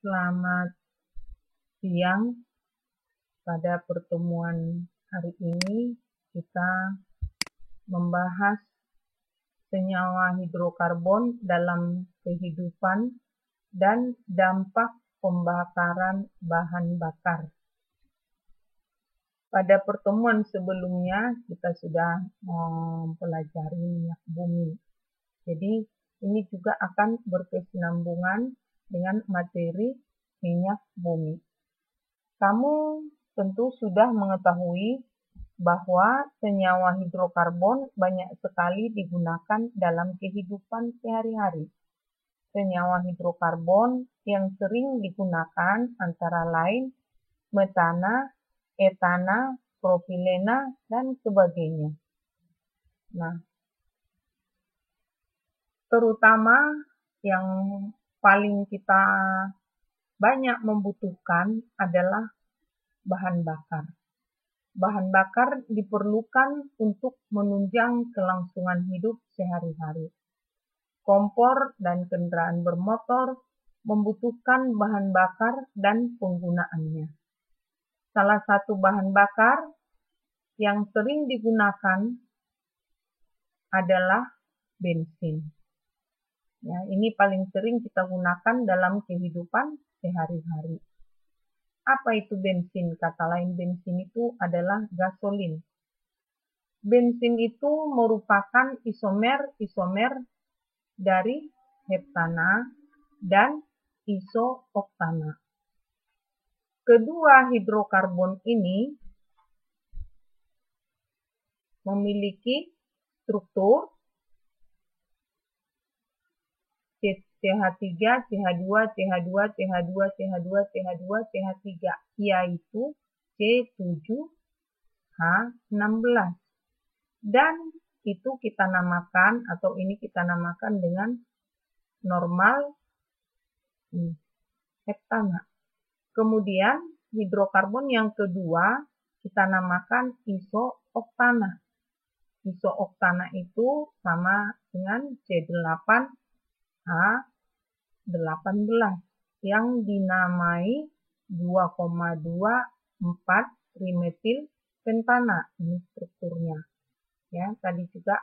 Selamat siang. Pada pertemuan hari ini kita membahas senyawa hidrokarbon dalam kehidupan dan dampak pembakaran bahan bakar. Pada pertemuan sebelumnya kita sudah mempelajari minyak bumi. Jadi ini juga akan berkesinambungan dengan materi minyak bumi. Kamu tentu sudah mengetahui bahwa senyawa hidrokarbon banyak sekali digunakan dalam kehidupan sehari-hari. Senyawa hidrokarbon yang sering digunakan antara lain metana, etana, propilena, dan sebagainya. Nah, terutama yang paling kita banyak membutuhkan adalah bahan bakar. Bahan bakar diperlukan untuk menunjang kelangsungan hidup sehari-hari. Kompor dan kendaraan bermotor membutuhkan bahan bakar dan penggunaannya. Salah satu bahan bakar yang sering digunakan adalah bensin. Ya, ini paling sering kita gunakan dalam kehidupan sehari-hari. Apa itu bensin? Kata lain bensin itu adalah gasolin. Bensin itu merupakan isomer dari heptana dan isooktana. Kedua hidrokarbon ini memiliki struktur CH3, CH2, CH2, CH2, CH2, CH2, CH3, yaitu C7H16. Dan itu kita namakan, atau ini kita namakan dengan normal heptana. Kemudian hidrokarbon yang kedua kita namakan isooktana. Isooktana itu sama dengan C8H18 yang dinamai 2,24 trimetil pentana. Ini strukturnya. Ya, tadi juga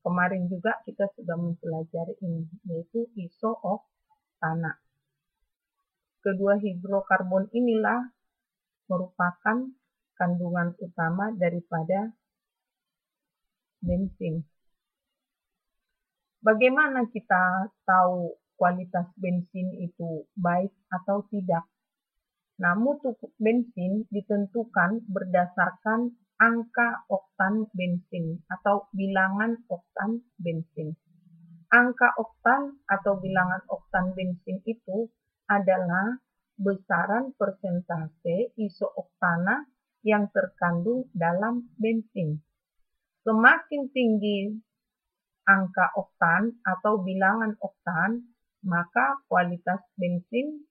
kemarin juga kita sudah mempelajari ini, yaitu isooktana. Kedua hidrokarbon inilah merupakan kandungan utama daripada bensin. Bagaimana kita tahu kualitas bensin itu baik atau tidak? Nah, mutu bensin ditentukan berdasarkan angka oktan bensin atau bilangan oktan bensin. Angka oktan atau bilangan oktan bensin itu adalah besaran persentase isooktana yang terkandung dalam bensin. Semakin tinggi angka oktan atau bilangan oktan, maka kualitas bensin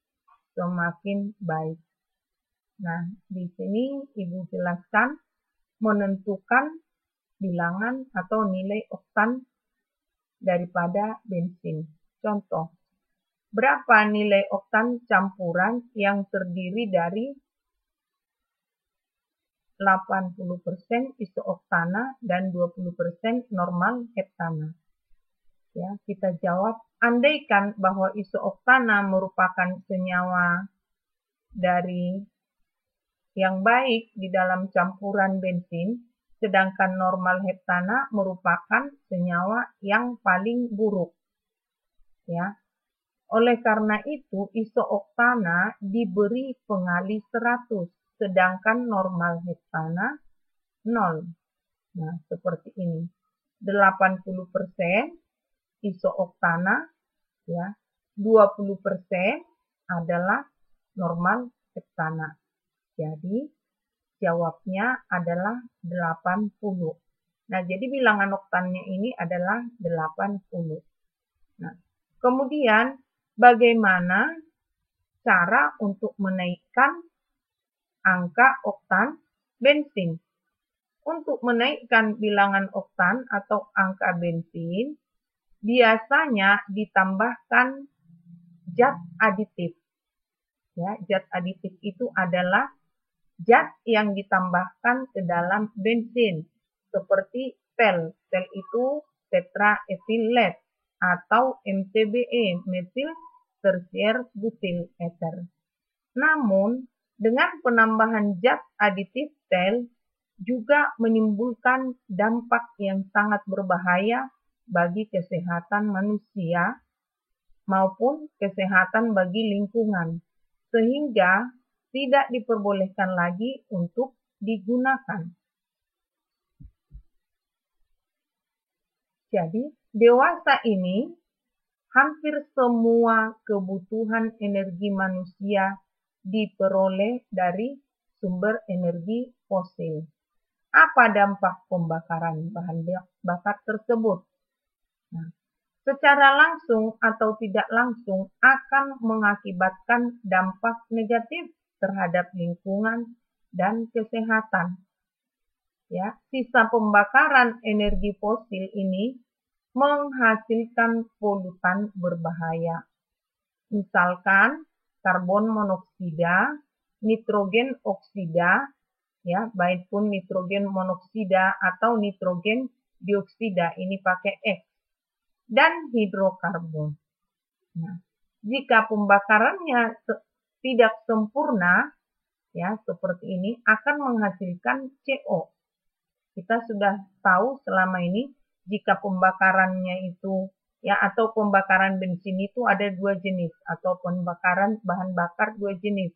semakin baik. Nah, di sini Ibu jelaskan menentukan bilangan atau nilai oktan daripada bensin. Contoh, berapa nilai oktan campuran yang terdiri dari 80% isooktana dan 20% normal heptana. Ya, kita jawab, andaikan bahwa isooktana merupakan senyawa dari yang baik di dalam campuran bensin, sedangkan normal heptana merupakan senyawa yang paling buruk. Ya. Oleh karena itu, isooktana diberi pengalih 100. Sedangkan normal heptana 0. Nah, seperti ini. 80% isooktana, ya, 20% adalah normal heptana. Jadi, jawabnya adalah 80. Nah, jadi bilangan oktannya ini adalah 80. Nah, kemudian bagaimana cara untuk menaikkan angka oktan bensin? Untuk menaikkan bilangan oktan atau angka bensin, biasanya ditambahkan zat aditif. Ya, zat aditif itu adalah zat yang ditambahkan ke dalam bensin seperti tel. Tel itu tetraethyl atau MTBE, metil tersier butil ether. Namun, dengan penambahan zat aditif tel juga menimbulkan dampak yang sangat berbahaya bagi kesehatan manusia maupun kesehatan bagi lingkungan, sehingga tidak diperbolehkan lagi untuk digunakan. Jadi, dewasa ini hampir semua kebutuhan energi manusia diperoleh dari sumber energi fosil. Apa dampak pembakaran bahan bakar tersebut? Nah, secara langsung atau tidak langsung akan mengakibatkan dampak negatif terhadap lingkungan dan kesehatan. Ya, sisa pembakaran energi fosil ini menghasilkan polutan berbahaya. Misalkan karbon monoksida, nitrogen oksida, ya, baik pun nitrogen monoksida atau nitrogen dioksida, ini pakai X, dan hidrokarbon. Nah, jika pembakarannya tidak sempurna, ya, seperti ini, akan menghasilkan CO. Kita sudah tahu selama ini, jika pembakarannya itu, ya, atau pembakaran bensin itu ada dua jenis, atau pembakaran bahan bakar dua jenis.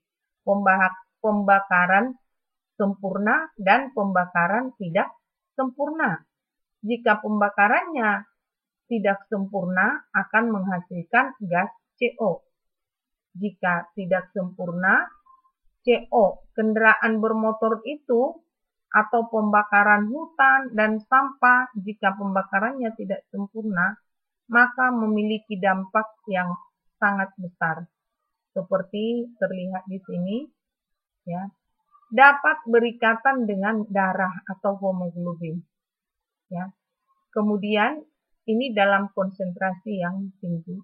Pembakaran sempurna dan pembakaran tidak sempurna. Jika pembakarannya tidak sempurna akan menghasilkan gas CO. Jika tidak sempurna, CO kendaraan bermotor itu atau pembakaran hutan dan sampah, jika pembakarannya tidak sempurna, maka memiliki dampak yang sangat besar. Seperti terlihat di sini, ya, dapat berikatan dengan darah atau hemoglobin. Ya. Kemudian ini dalam konsentrasi yang tinggi.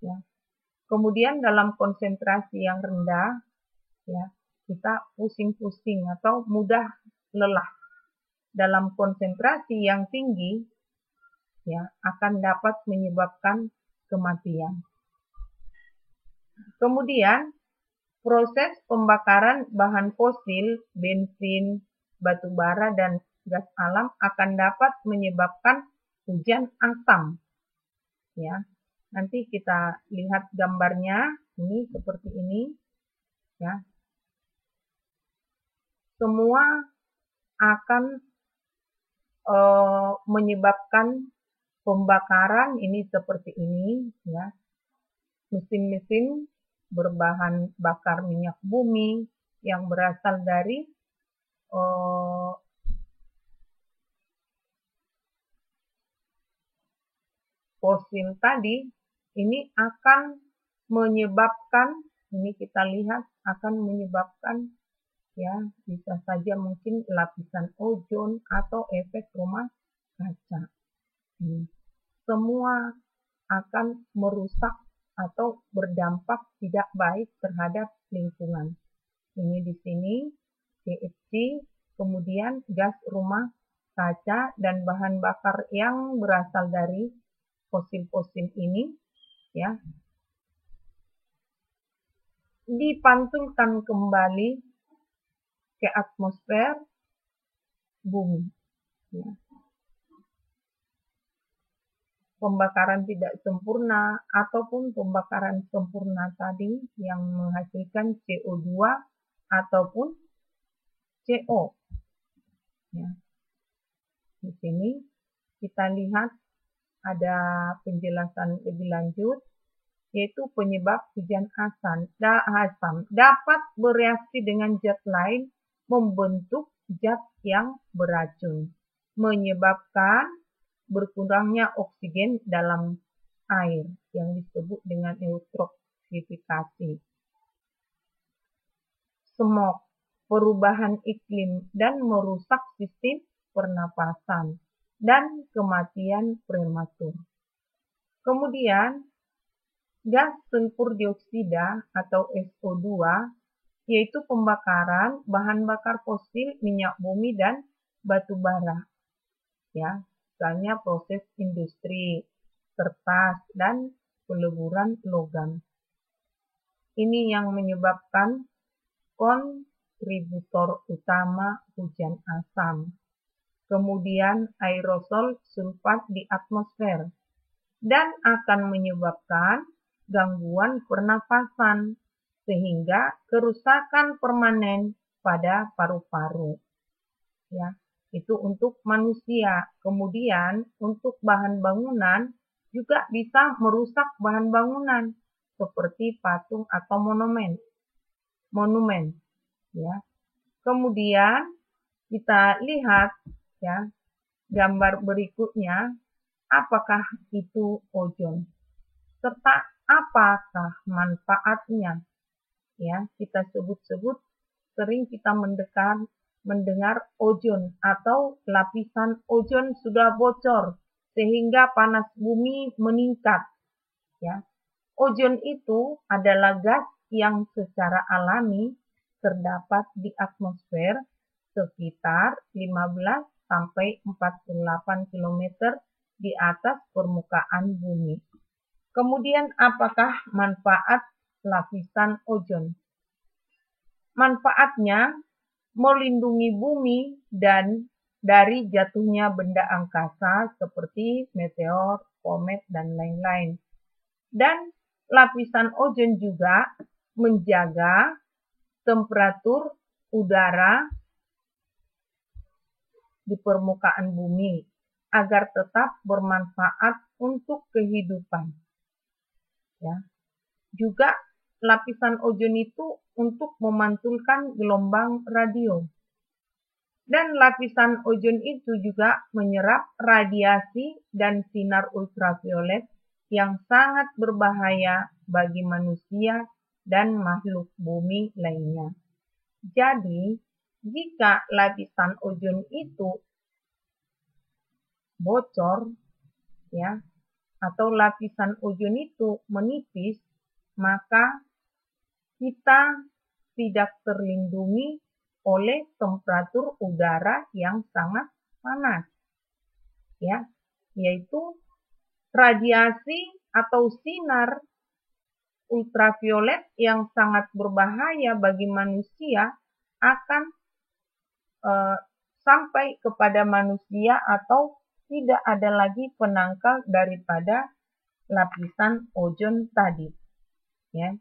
Ya. Kemudian dalam konsentrasi yang rendah, ya, kita pusing-pusing atau mudah lelah. Dalam konsentrasi yang tinggi, ya, akan dapat menyebabkan kematian. Kemudian proses pembakaran bahan fosil, bensin, batu bara, dan gas alam akan dapat menyebabkan hujan asam. Ya, nanti kita lihat gambarnya, ini seperti ini. Ya, semua akan menyebabkan pembakaran ini seperti ini. Ya, mesin-mesin berbahan bakar minyak bumi yang berasal dari fosil tadi, ini akan menyebabkan, ini kita lihat akan menyebabkan, ya, bisa saja mungkin lapisan ozon atau efek rumah kaca. Semua akan merusak atau berdampak tidak baik terhadap lingkungan. Ini di sini CFC, kemudian gas rumah kaca dan bahan bakar yang berasal dari fosil-fosil ini, ya, dipantulkan kembali ke atmosfer bumi. Ya. Pembakaran tidak sempurna ataupun pembakaran sempurna tadi yang menghasilkan CO2 ataupun CO. Ya. Di sini kita lihat ada penjelasan lebih lanjut, yaitu penyebab hujan asam dapat bereaksi dengan zat lain membentuk zat yang beracun, menyebabkan berkurangnya oksigen dalam air yang disebut dengan eutrofifikasi. Smog, perubahan iklim dan merusak sistem pernapasan dan kematian prematur. Kemudian gas sulfur dioksida atau SO2 yaitu pembakaran bahan bakar fosil, minyak bumi dan batu bara. Ya, misalnya proses industri, kertas dan peleburan logam. Ini yang menyebabkan kontributor utama hujan asam. Kemudian aerosol sulfat di atmosfer dan akan menyebabkan gangguan pernafasan sehingga kerusakan permanen pada paru-paru. Ya, itu untuk manusia. Kemudian untuk bahan bangunan juga bisa merusak bahan bangunan seperti patung atau monumen. Ya. Kemudian kita lihat ya gambar berikutnya, apakah itu ozon serta apakah manfaatnya. Ya, kita sebut-sebut sering kita mendengar ozon atau lapisan ozon sudah bocor sehingga panas bumi meningkat. Ya. Ozon itu adalah gas yang secara alami terdapat di atmosfer sekitar 15 sampai 48 km di atas permukaan bumi. Kemudian apakah manfaat lapisan ozon? Manfaatnya melindungi bumi dan dari jatuhnya benda angkasa seperti meteor, komet, dan lain-lain. Dan lapisan ozon juga menjaga temperatur udara di permukaan bumi agar tetap bermanfaat untuk kehidupan. Ya. Juga lapisan ozon itu untuk memantulkan gelombang radio. Dan lapisan ozon itu juga menyerap radiasi dan sinar ultraviolet yang sangat berbahaya bagi manusia dan makhluk bumi lainnya. Jadi, jika lapisan ozon itu bocor, ya, atau lapisan ozon itu menipis, maka kita tidak terlindungi oleh temperatur udara yang sangat panas, ya, yaitu radiasi atau sinar ultraviolet yang sangat berbahaya bagi manusia akan sampai kepada manusia atau tidak ada lagi penangkal daripada lapisan ozon tadi. Ya.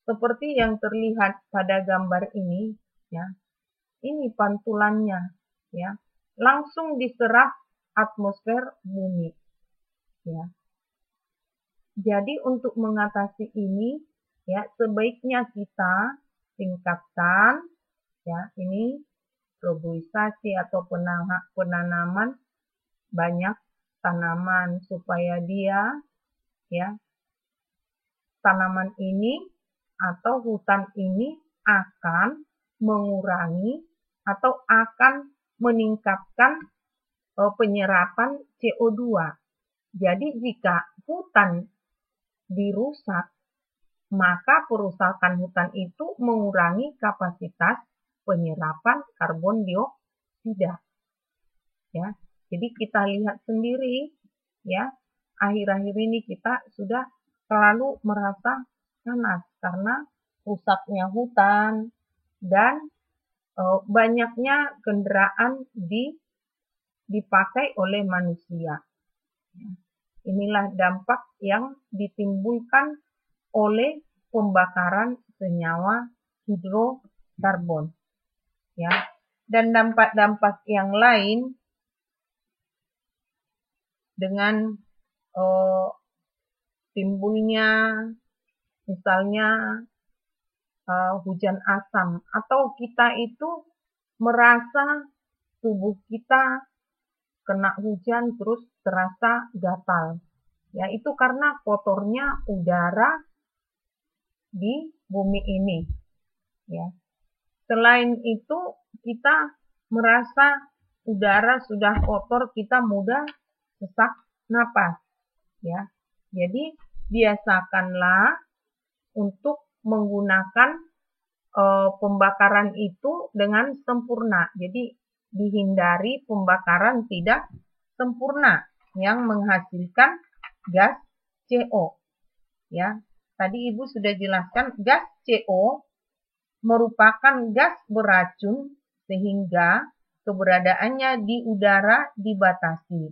Seperti yang terlihat pada gambar ini, ya. Ini pantulannya, ya. Langsung diserap atmosfer bumi, ya. Jadi untuk mengatasi ini, ya, sebaiknya kita tingkatkan, ya, ini reboisasi atau penanaman banyak tanaman supaya dia, ya, tanaman ini atau hutan ini akan mengurangi atau akan meningkatkan penyerapan CO2. Jadi jika hutan dirusak, maka perusakan hutan itu mengurangi kapasitas penyerapan karbon dioksida. Ya, jadi kita lihat sendiri, ya, akhir-akhir ini kita sudah selalu merasa panas karena rusaknya hutan dan banyaknya kendaraan dipakai oleh manusia. Inilah dampak yang ditimbulkan oleh pembakaran senyawa hidrokarbon. Ya, dan dampak-dampak yang lain dengan timbulnya misalnya hujan asam atau kita itu merasa tubuh kita kena hujan terus terasa gatal. Ya, itu karena kotornya udara di bumi ini. Ya. Selain itu, kita merasa udara sudah kotor, kita mudah sesak napas. Ya, jadi biasakanlah untuk menggunakan pembakaran itu dengan sempurna. Jadi dihindari pembakaran tidak sempurna yang menghasilkan gas CO. Ya, tadi Ibu sudah jelaskan gas CO merupakan gas beracun sehingga keberadaannya di udara dibatasi.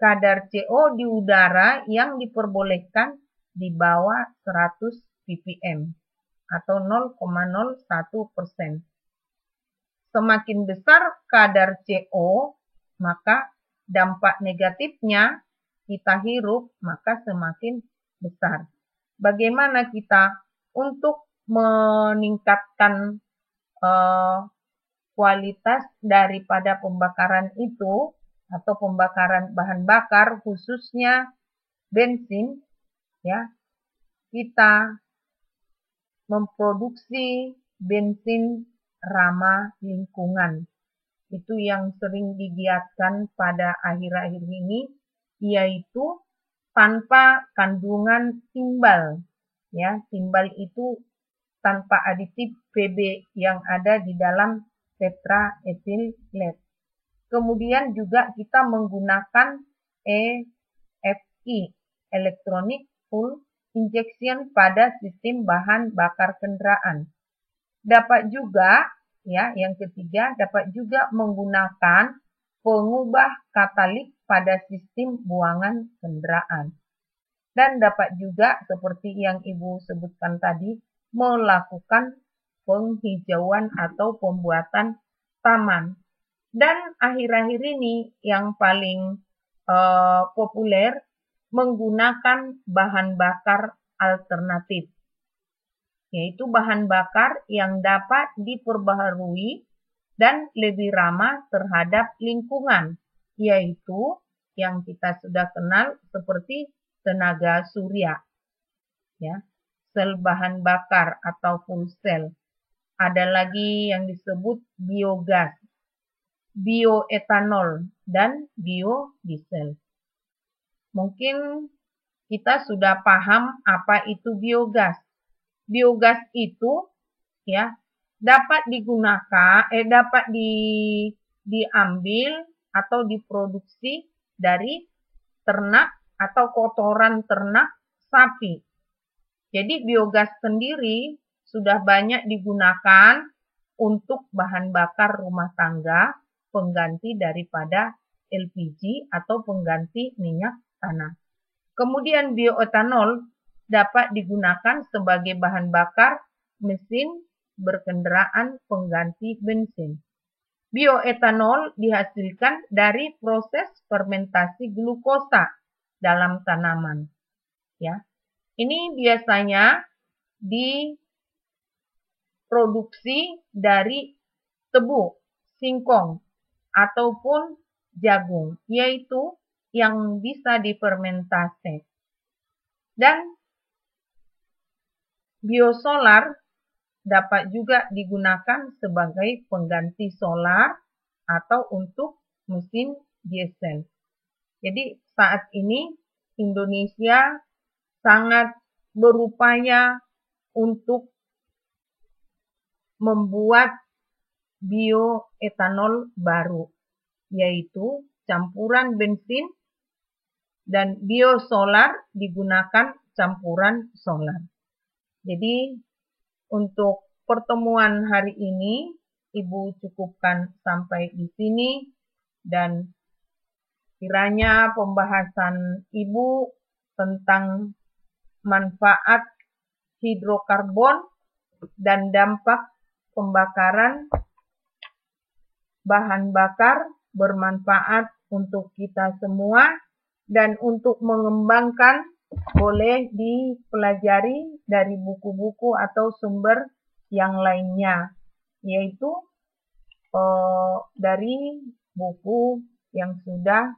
Kadar CO di udara yang diperbolehkan di bawah 100 ppm atau 0,01%. Semakin besar kadar CO, maka dampak negatifnya kita hirup maka semakin besar. Bagaimana kita untuk meningkatkan kualitas daripada pembakaran itu atau pembakaran bahan bakar khususnya bensin, ya, kita memproduksi bensin ramah lingkungan. Itu yang sering digiatkan pada akhir-akhir ini, yaitu tanpa kandungan timbal. Ya, timbal itu tanpa aditif PB yang ada di dalam tetraethyllead. Kemudian juga kita menggunakan EFI, Electronic Fuel Injection pada sistem bahan bakar kendaraan. Dapat juga, ya, yang ketiga, dapat juga menggunakan pengubah katalik pada sistem buangan kendaraan. Dan dapat juga, seperti yang Ibu sebutkan tadi, melakukan penghijauan atau pembuatan taman. Dan akhir-akhir ini yang paling populer menggunakan bahan bakar alternatif, yaitu bahan bakar yang dapat diperbaharui dan lebih ramah terhadap lingkungan, yaitu yang kita sudah kenal seperti tenaga surya, ya, sel bahan bakar atau fuel cell. Ada lagi yang disebut biogas, bioetanol, dan biodiesel. Mungkin kita sudah paham apa itu biogas. Biogas itu, ya, dapat digunakan, dapat diambil atau diproduksi dari ternak atau kotoran ternak sapi. Jadi biogas sendiri sudah banyak digunakan untuk bahan bakar rumah tangga, pengganti daripada LPG atau pengganti minyak tanah. Kemudian bioetanol dapat digunakan sebagai bahan bakar mesin berkendaraan pengganti bensin. Bioetanol dihasilkan dari proses fermentasi glukosa dalam tanaman. Ya, ini biasanya diproduksi dari tebu, singkong, ataupun jagung, yaitu yang bisa difermentasi. Dan biosolar dapat juga digunakan sebagai pengganti solar atau untuk mesin diesel. Jadi saat ini Indonesia sangat berupaya untuk membuat bioetanol baru, yaitu campuran bensin dan biosolar digunakan campuran solar. Jadi untuk pertemuan hari ini Ibu cukupkan sampai di sini, dan kiranya pembahasan Ibu tentang manfaat hidrokarbon dan dampak pembakaran bahan bakar bermanfaat untuk kita semua, dan untuk mengembangkan boleh dipelajari dari buku-buku atau sumber yang lainnya, yaitu dari buku yang sudah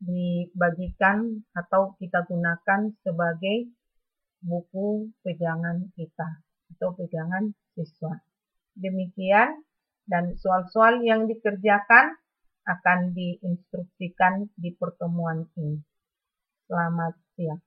dibagikan atau kita gunakan sebagai buku pegangan kita atau pegangan siswa. Demikian, dan soal-soal yang dikerjakan akan diinstruksikan di pertemuan ini. Selamat siang.